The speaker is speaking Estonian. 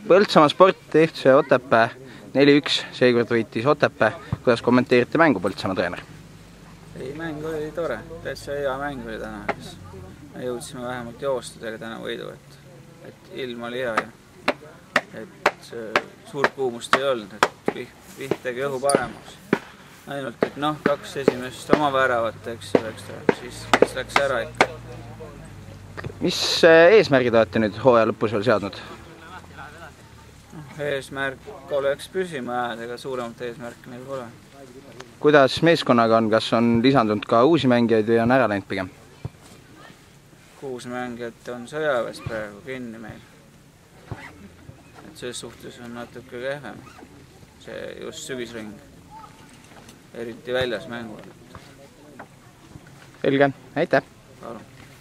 Põltsamaa Sport FC Otepää 4-1, seekord võitis Otepää. Kuidas kommenteerite mängu, Põltsamaa treener? Ei, mäng oli tore. Täitsa hea mäng oli täna. Me jõudsime vähemalt joostudega täna võidu, et ilm oli hea ja suurt kuumust ei olnud, et Viht tegi õhu paremaks. Ainult, et 2 esimest oma väravat, siis läks ära ikka. Mis eesmärgid olete nüüd hooaja lõpus veel seadnud? Eesmärk oleks püsima jääda, ega suuremat eesmärki neil pole. Kuidas meeskonnaga on? Kas on lisandunud ka uusi mängijaid või on ära läinud pigem? 6 mängijat on sõjaväes praegu kinni meil. Et selles suhtes on natuke kehvem. See just sügisring. Eriti väljas mängud. Selge, aitäh! Palun.